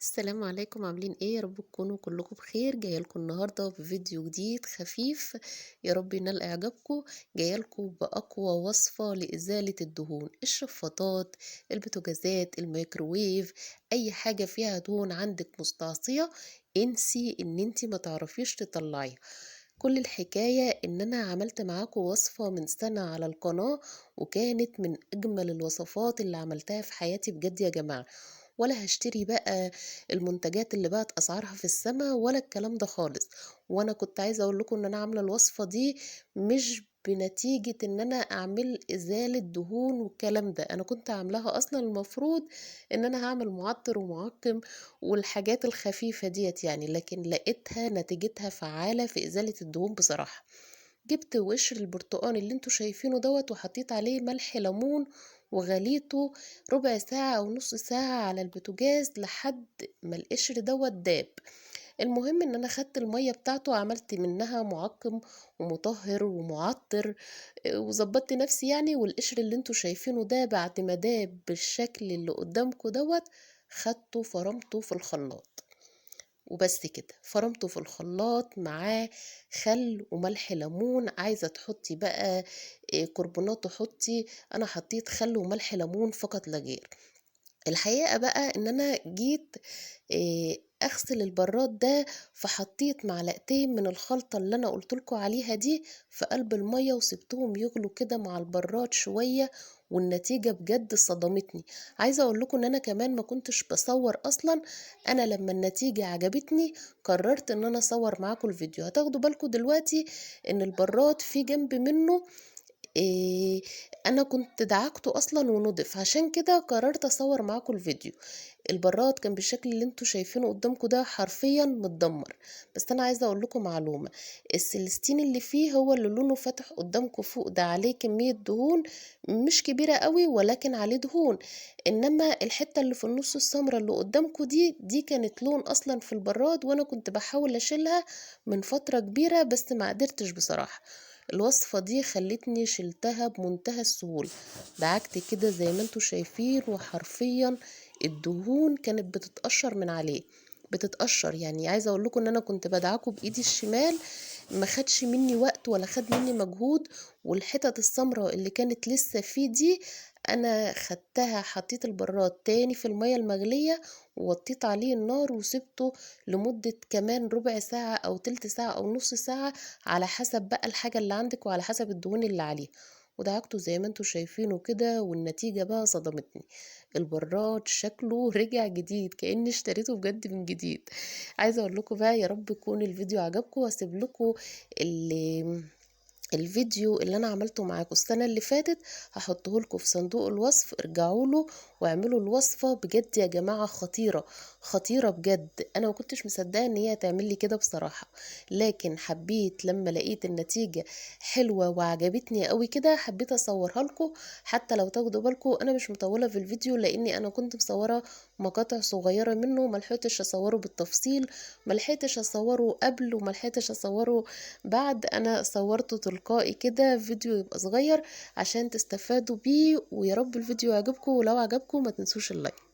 السلام عليكم، عاملين ايه؟ يا رب تكونوا كلكم بخير. جايه لكم النهارده بفيديو جديد خفيف، يا رب ينال اعجابكم. جايه لكم باقوى وصفه لازاله الدهون، الشفاطات، البوتاجازات، الميكروويف، اي حاجه فيها دهون عندك مستعصيه، انسي ان انتي ما تعرفيش تطلعيها. كل الحكايه ان انا عملت معاكم وصفه من سنه على القناه، وكانت من اجمل الوصفات اللي عملتها في حياتي بجد يا جماعه. ولا هاشتري بقى المنتجات اللي بقت أسعارها في السما ولا الكلام ده خالص. وأنا كنت عايزة أقول لكم إن أنا عاملة الوصفة دي مش بنتيجة إن أنا أعمل إزالة دهون والكلام ده، أنا كنت عاملاها أصلا المفروض إن أنا هعمل معطر ومعقم والحاجات الخفيفة ديت يعني، لكن لقيتها نتيجتها فعالة في إزالة الدهون بصراحة. جبت وقشر البرتقان اللي انتوا شايفينه دوت وحطيت عليه ملح ليمون وغليته ربع ساعة أو نص ساعة على البوتاجاز لحد ما القشر دوت داب. المهم ان انا خدت المية بتاعته عملت منها معقم ومطهر ومعطر، وظبطت نفسي يعني. والقشر اللي انتوا شايفينه ده بعد ما داب بالشكل اللي قدامكم دوت، خدته فرمته في الخلاط وبس كده. فرمته في الخلاط معاه خل وملح ليمون، عايزة تحطي بقى كربونات حطي، انا حطيت خل وملح ليمون فقط لا غير. الحقيقة بقى إن أنا جيت أغسل البراد ده، فحطيت معلقتين من الخلطة اللي أنا قُلت لكم عليها دي في قلب المَيّة وسِبتهم يغلوا كده مع البراد شوية، والنتيجة بجد صدمتني. عايزة أقول لكم إن أنا كمان ما كنتش باصوّر أصلًا، أنا لمّا النتيجة عجبتني قررت إن أنا أصوّر معاكم الفيديو. هتاخدوا بالكم دلوقتي إن البراد في جنب منه آآ أنا كنت دعكته أصلًا ونضِف، عشان كده قررت أصوّر معاكم الفيديو. البراد كان بالشكل اللي أنتم شايفينه قدّامكم ده حرفيًا متدمّر. بس أنا عايزة أقول لكم معلومة، السيليستين اللي فيه هو اللي لونه فاتح قدّامكم فوق ده، عليه كمية دهون مش كبيرة أوي ولكن عليه دهون، إنّما الحتّة اللي في النُص السمرا اللي قدّامكم دي كانت لون أصلًا في البراد، وأنا كنت باحاول أشيلها من فترة كبيرة بس ما قدرتش بصراحة. الوصفة دي خلّتني شِلتها بمنتهى السهولة، دعكت كده زي ما أنتم شايفين وحرفيًا الدهون كانت بتتقشّر من عليه، بتتقشّر. يعني عايزة أقول لكم إن أنا كنت بادعكه بإيدي الشمال، ما خدش منّي وقت ولا خد منّي مجهود، والحتت السمرا اللي كانت لسه فيه دي أنا خدتها حطيت البراد تاني في المَيّة المغلية، ووطّيت عليه النار وسِبته لمدة كمان ربع ساعة أو تِلت ساعة أو نُص ساعة، على حسب بقى الحاجة اللي عندِك وعلى حسب الدهون اللي عليها. ودعكته زي ما أنتم شايفينه كده، والنتيجة بقى صدمتني. البراد شكله رجع جديد، كأني اشتريته بجد من جديد. عايزة أقول لكم بقى يا رب يكون الفيديو عجبكم، وهاسيب لكم ال الفيديو اللي أنا عملته معاكم السنة اللي فاتت هاحطه لكم في صندوق الوصف، ارجعوا له واعملوا الوصفة. بجد يا جماعة خطيرة، خطيرة بجد. أنا ما كنتش مصدقة إن هي هتعمل لي كده بصراحة، لكن حبيت لما لقيت النتيجة حلوة وعجبتني أوي كده حبيت أصورها لكم. حتى لو تاخدوا بالكم أنا مش مطولة في الفيديو، لأني أنا كنت مصورة مقاطع صغيرة منه، ملحقتش أصوره بالتفصيل، ملحقتش أصوره قبل وملحقتش أصوره بعد. أنا صورته تلقائي كده فيديو يبقى صغير عشان تستفادوا بيه، ويا رب الفيديو يعجبكم، ولو عجبكم ما تنسوش اللايك.